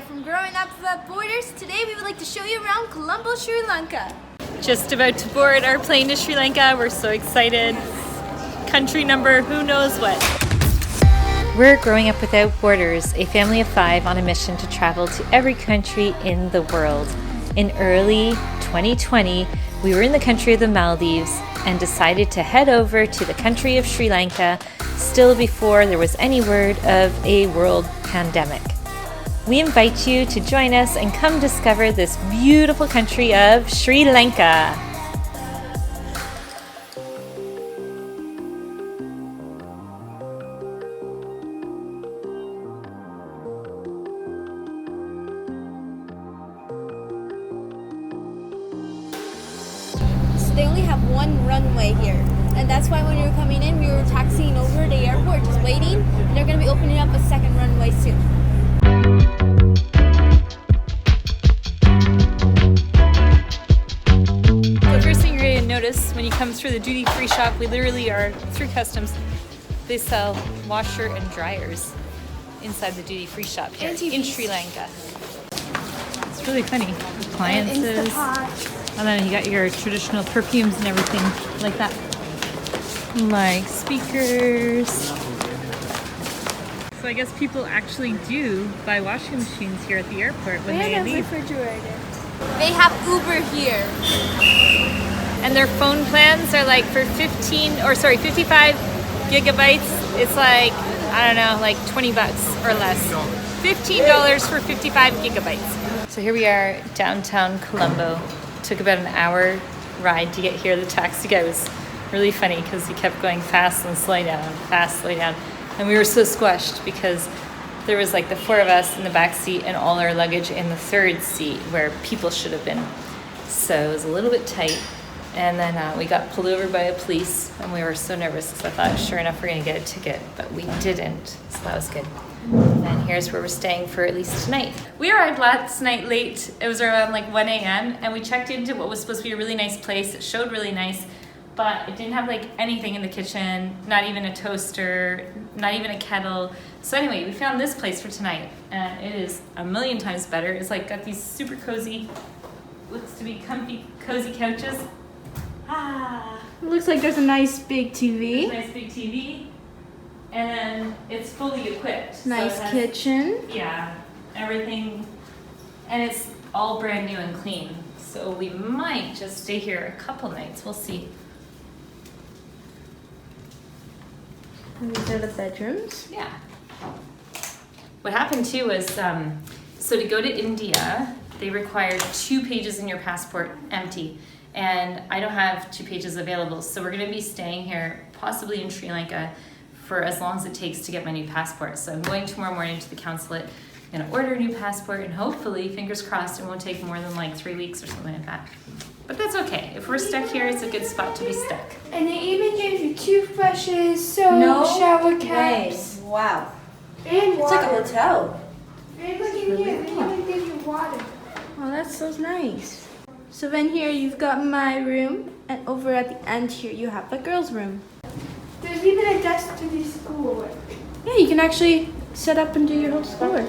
Galle from Growing Up Without Borders. Today we would like to show you around Colombo, Sri Lanka. Just about to board our plane to Sri Lanka. We're so excited. Country number who knows what. We're Growing Up Without Borders, a family of 5 on a mission to travel to every country in the world. In early 2020, we were in the country of the Maldives and decided to head over to the country of Sri Lanka, still before there was any word of a world pandemic. We invite you to join us and come discover this beautiful country of Sri Lanka. So they only have one runway here. And that's why when we were coming in, we were taxiing over the airport, just waiting. And they're going to be opening up a second runway soon. The first thing you're going to notice when you come through the duty-free shop, we literally are through customs. They sell washer and dryers inside the duty-free shop here in Sri Lanka. It's really funny. Appliances. And then you got your traditional perfumes and everything like that. Like speakers. So I guess people actually do buy washing machines here at the airport when they leave. Refrigerator. They have Uber here. And their phone plans are like for 55 gigabytes. It's like, I don't know, like 20 bucks or less. $15 for 55 gigabytes. So here we are, downtown Colombo. Took about an hour ride to get here. The taxi guy was really funny because he kept going fast and slowing down, fast, slowing down. And we were so squashed because there was like the 4 of us in the back seat and all our luggage in the 3rd seat where people should have been. So it was a little bit tight. And then we got pulled over by a police and we were so nervous because I thought, sure enough, we're gonna get a ticket, but we didn't. So that was good. And here's where we're staying for at least tonight. We arrived last night late. It was around like 1 a.m. and we checked into what was supposed to be a really nice place. It showed really nice, but it didn't have like anything in the kitchen, not even a toaster, not even a kettle. So anyway, we found this place for tonight and it is a million times better. It's like got these super cozy, looks to be comfy, cozy couches. It looks like there's a nice big TV. There's a nice big TV. And then it's fully equipped. Nice so it has, kitchen. Yeah, everything. And it's all brand new and clean. So we might just stay here a couple nights. We'll see. And these are the bedrooms. Yeah. What happened too was, so to go to India, they require 2 pages in your passport empty. And I don't have 2 pages available. So we're going to be staying here, possibly in Sri Lanka, for as long as it takes to get my new passport. So I'm going tomorrow morning to the consulate. I'm going to order a new passport and hopefully, fingers crossed, it won't take more than like 3 weeks or something like that. But that's okay. If we're stuck here, it's a good spot to be stuck. And they even gave you toothbrushes, soap, shower caps. Wow. And It's water. like a hotel. And look in here, they even give you water. Oh, that's so nice. So then here you've got my room, and over at the end here you have the girls' room. There's even a desk to do schoolwork. Yeah, you can actually set up and do your whole schoolwork.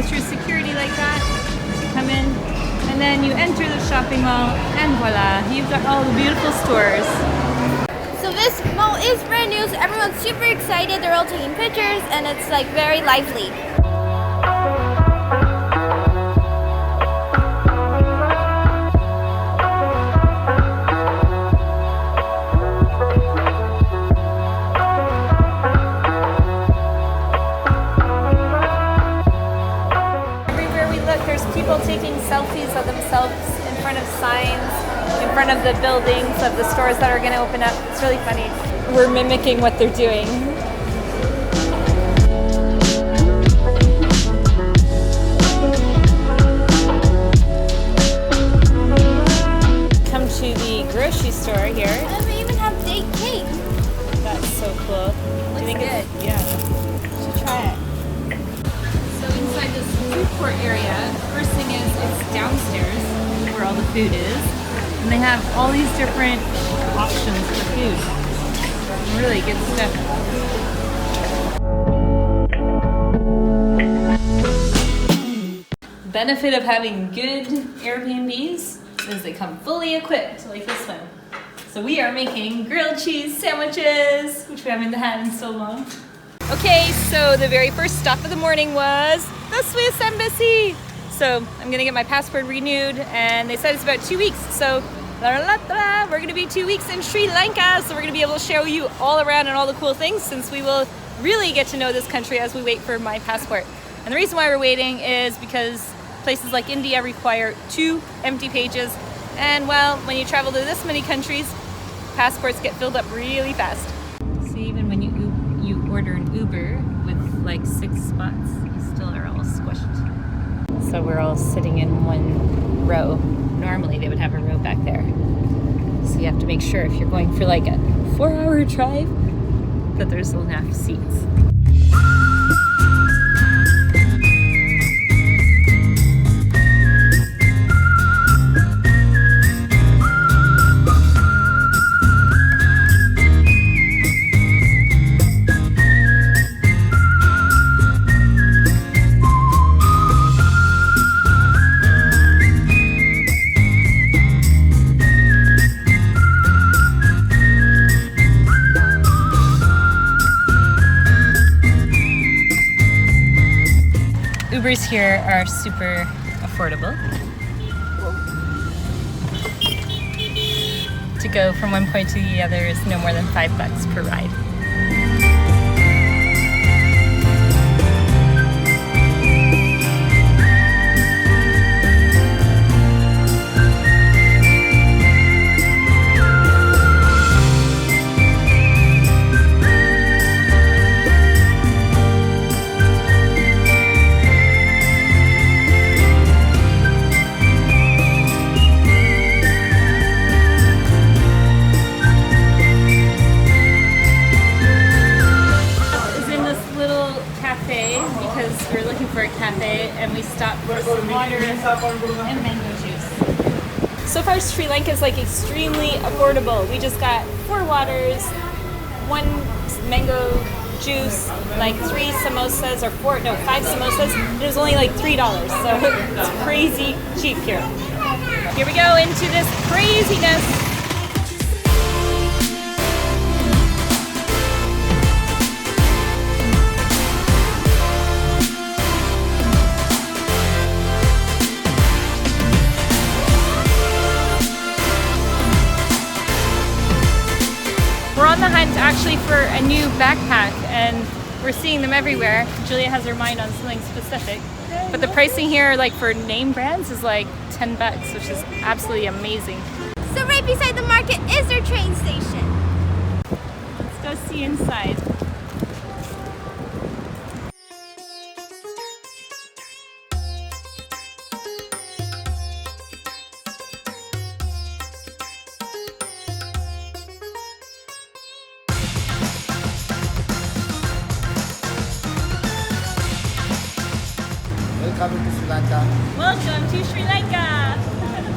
Through security like that, you come in and then you enter the shopping mall and voila, you've got all the beautiful stores. So this mall is brand new, so everyone's super excited, they're all taking pictures and it's like very lively. Everywhere we look, there's people taking selfies of themselves in front of signs, in front front of the buildings of the stores that are going to open up. It's really funny. We're mimicking what they're doing. Come to the grocery store here. And we even have date cake. That's so cool. Do you think good. Yeah. Should try it. So inside this food court area, first thing is it's downstairs where all the food is. And they have all these different options for food. Really good stuff. Benefit of having good Airbnbs is they come fully equipped like this one. So we are making grilled cheese sandwiches, which we haven't had in so long. Okay, so the very first stop of the morning was the Swiss Embassy. So I'm gonna get my passport renewed, and they said it's about 2 weeks. So we're gonna be 2 weeks in Sri Lanka, so we're gonna be able to show you all around and all the cool things, since we will really get to know this country as we wait for my passport. And the reason why we're waiting is because places like India require 2 empty pages, and well, when you travel to this many countries, passports get filled up really fast. So even when you order an Uber with like 6 spots, you still are all squished. So we're all sitting in one row. Normally they would have a row back there. So you have to make sure if you're going for like a 4-hour drive that there's enough seats. Ubers here are super affordable. To go from one point to the other is no more than $5 per ride. And we stopped for some water and mango juice. So far, Sri Lanka is like extremely affordable. We just got 4 waters, 1 mango juice, like 3 samosas, or 5 samosas. It was only like $3, so it's crazy cheap here. Here we go into this craziness. We're on the hunt actually for a new backpack, and we're seeing them everywhere. Julia has her mind on something specific, but the pricing here, like for name brands, is like $10, which is absolutely amazing. So right beside the market is their train station. Let's go see inside. Welcome to Sri Lanka. Welcome to Sri Lanka.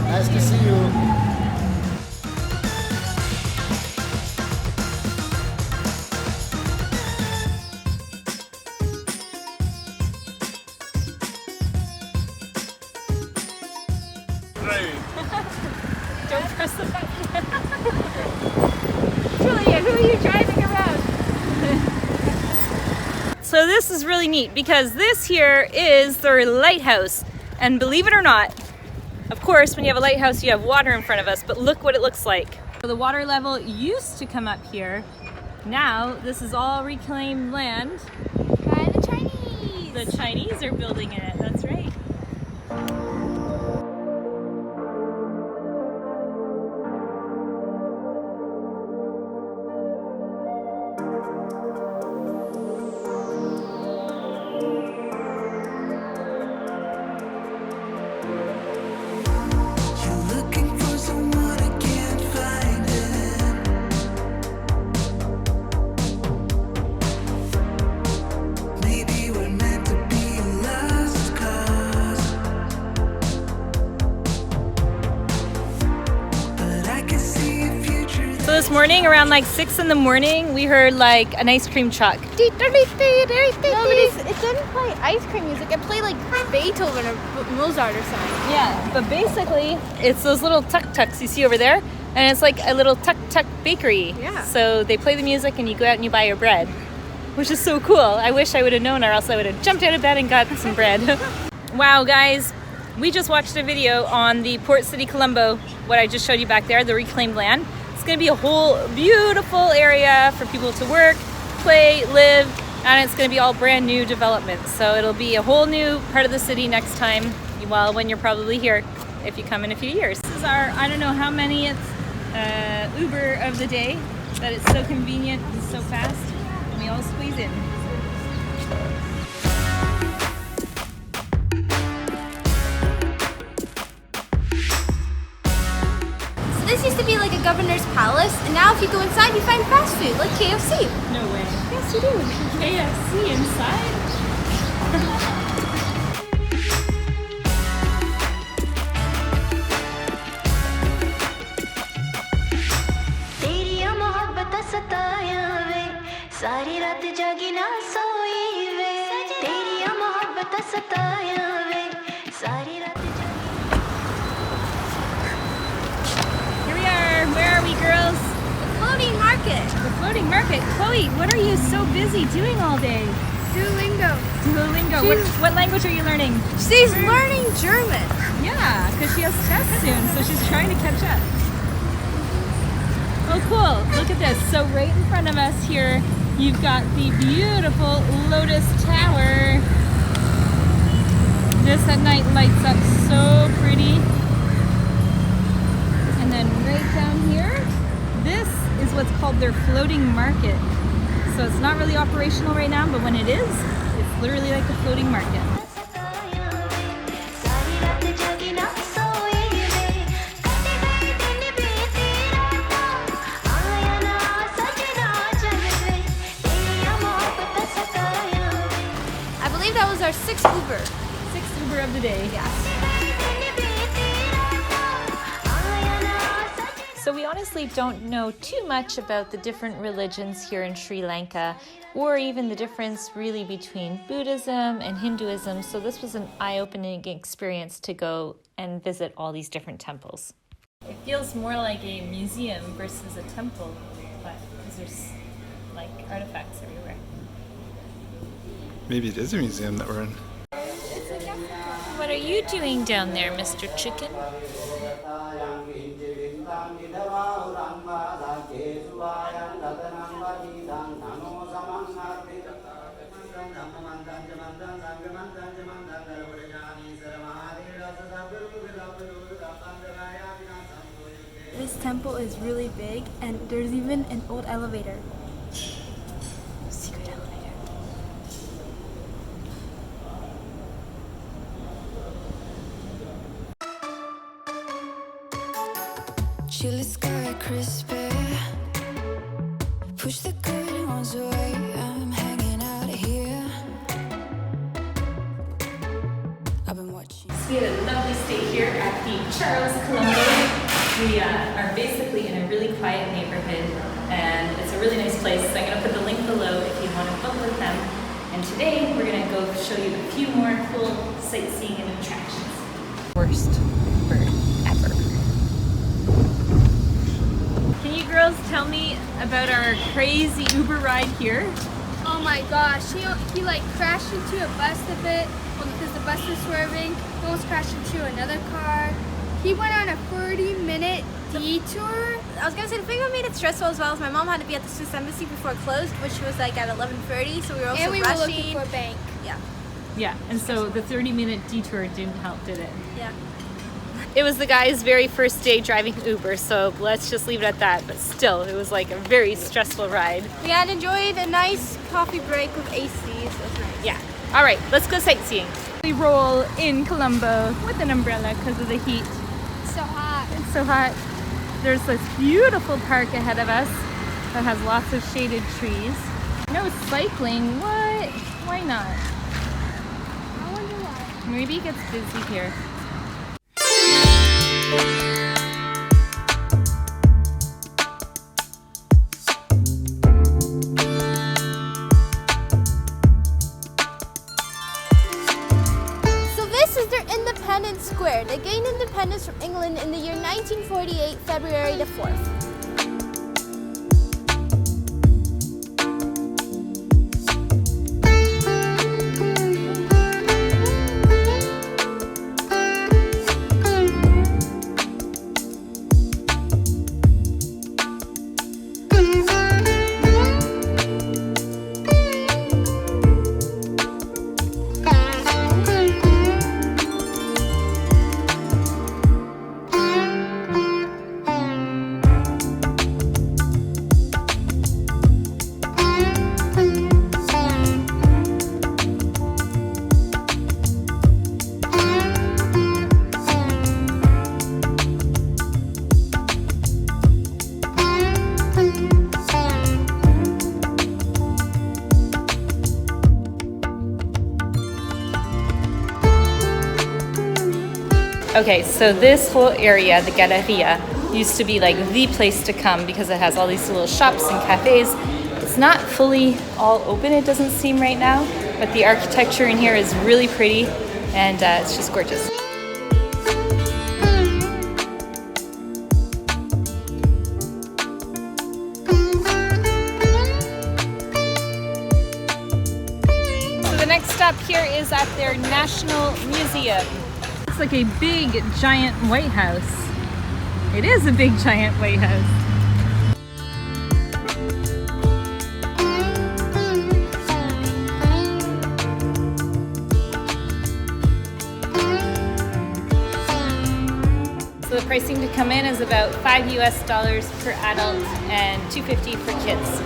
Nice to see you. Don't press the button. Julia, who are you driving around? So this is really neat because this here is their lighthouse. And believe it or not, of course, when you have a lighthouse, you have water in front of us, but look what it looks like. So the water level used to come up here. Now, this is all reclaimed land. By the Chinese. The Chinese are building it, that's right. this morning around like 6 in the morning, we heard like an ice cream truck. No, but it didn't play ice cream music. It played like Beethoven or Mozart or something. Yeah, but basically it's those little tuk-tuks you see over there, and it's like a little tuk-tuk bakery. Yeah. So they play the music and you go out and you buy your bread, which is so cool. I wish I would have known, or else I would have jumped out of bed and got some bread. Wow, guys, we just watched a video on the Port City Colombo, what I just showed you back there, the reclaimed land. It's going to be a whole beautiful area for people to work, play, live, and it's going to be all brand new developments. So it'll be a whole new part of the city next time, well, when you're probably here, if you come in a few years. This is our, I don't know how many, it's Uber of the day, that it's so convenient and so fast, and we all squeeze in. This used to be like a governor's palace, and now if you go inside, you find fast food, like KFC. No way. Yes, you do. KFC inside? Here we are. Where are we, girls? Floating market. The floating market. Chloe, what are you so busy doing all day? Duolingo. Duolingo. What language are you learning? She's learning German. Yeah, because she has tests soon, so she's trying to catch up. Oh, cool. Look at this. So right in front of us here, you've got the beautiful Lotus Tower. This at night lights up so pretty. And then right down here, this is what's called their floating market. So it's not really operational right now, but when it is, it's literally like a floating market. I believe that was our sixth Uber. Sixth Uber of the day. Yes. So we honestly don't know too much about the different religions here in Sri Lanka, or even the difference really between Buddhism and Hinduism. So this was an eye-opening experience to go and visit all these different temples. It feels more like a museum versus a temple, but because there's like artifacts everywhere. Maybe it is a museum that we're in. What are you doing down there, Mr. Chicken? This temple is really big, and there's even an old elevator. Secret elevator. Chilly sky, crispy. Push the good ones away. I'm hanging out here. I've been watching. We had a lovely stay here at the Charles Colombo. We are basically in a really quiet neighborhood, and it's a really nice place. So I'm going to put the link below if you want to book with them. And today we're going to go show you a few more cool sightseeing and attractions. Worst bird ever. Can you girls tell me about our crazy Uber ride here? Oh my gosh, he like crashed into a bus a bit because the bus was swerving. He almost crashed into another car. He went on a 30-minute detour. I was gonna say the thing that made it stressful as well is my mom had to be at the Swiss Embassy before it closed, which was like at 11:30. So we were also And we rushing. were looking for a bank. Yeah, Yeah, and so the 30-minute detour didn't help, did it? yeah. It was the guy's very first day driving Uber, so let's just leave it at that. But still, it was like a very stressful ride. We had enjoyed a nice coffee break with AC, so it was nice. Yeah. All right, let's go sightseeing. We roll in Colombo with an umbrella because of the heat. So hot. It's so hot. There's this beautiful park ahead of us that has lots of shaded trees. No cycling, what? Why not? I wonder why. Maybe it gets busy here. island in the year 1948, February the 4th. Okay, so this whole area, the Galeria, used to be like the place to come because it has all these little shops and cafes. It's not fully all open, it doesn't seem right now, but the architecture in here is really pretty and it's just gorgeous. So the next stop here is at their National Museum. It's like a big, giant White House. It is a big, giant White House. So the pricing to come in is about $5 US per adult and $2.50 for kids.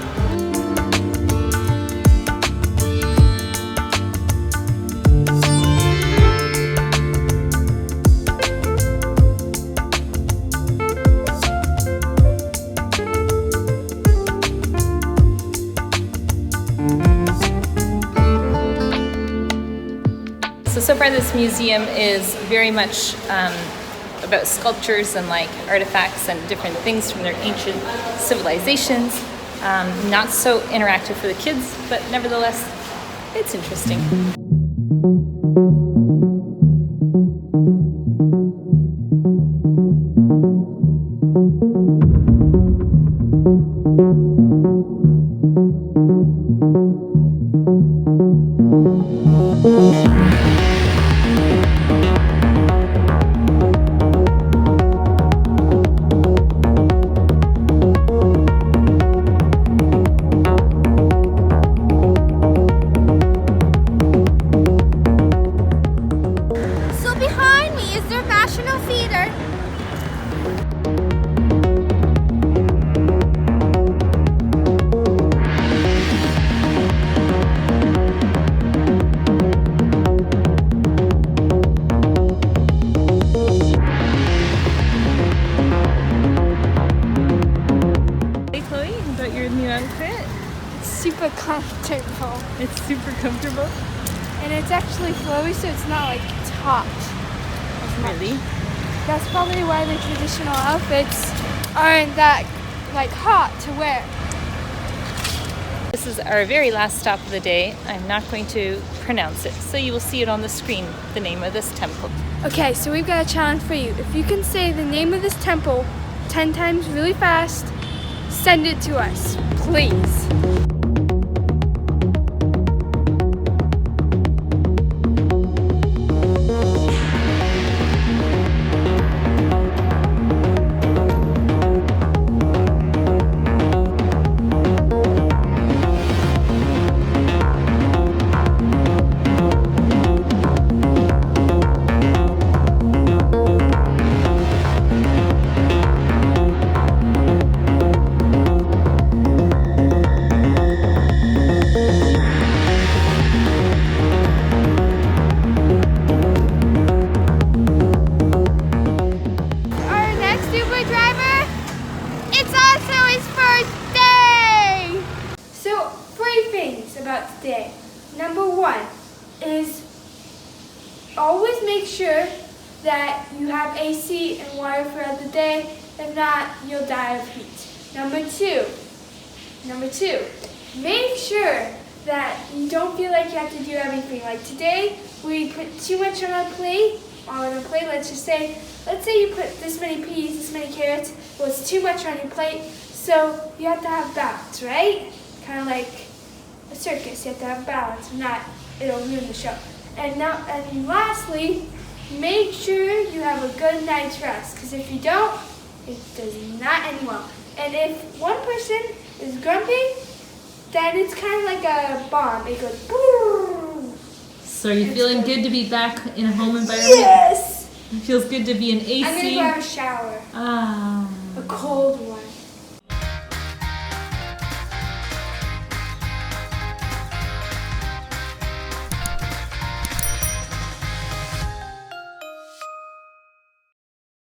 So far this museum is very much about sculptures and like artifacts and different things from their ancient civilizations. Not so interactive for the kids, but nevertheless, it's interesting. Super comfortable. It's super comfortable. And it's actually flowy, so it's not like taut as much. Really? That's probably why the traditional outfits aren't that like hot to wear. This is our very last stop of the day. I'm not going to pronounce it, so you will see it on the screen, the name of this temple. Okay, so we've got a challenge for you. If you can say the name of this temple 10 times really fast, send it to us, please. Today. Number one is always make sure that you have AC and water throughout the day. If not, you'll die of heat. Number two, make sure that you don't feel like you have to do everything. Like today, we put too much on our plate all on a plate. Let's say you put this many peas, this many carrots. Well, it's too much on your plate, so you have to have balance, right? Kind of like a circus. You have to have balance. If not, it'll ruin the show. And lastly, make sure you have a good night's rest. Because if you don't, it does not end well. And if one person is grumpy, then it's kind of like a bomb. It goes boom. So are you feeling good to be back in a home environment? Yes. It feels good to be in AC. I'm gonna go have a shower. Ah.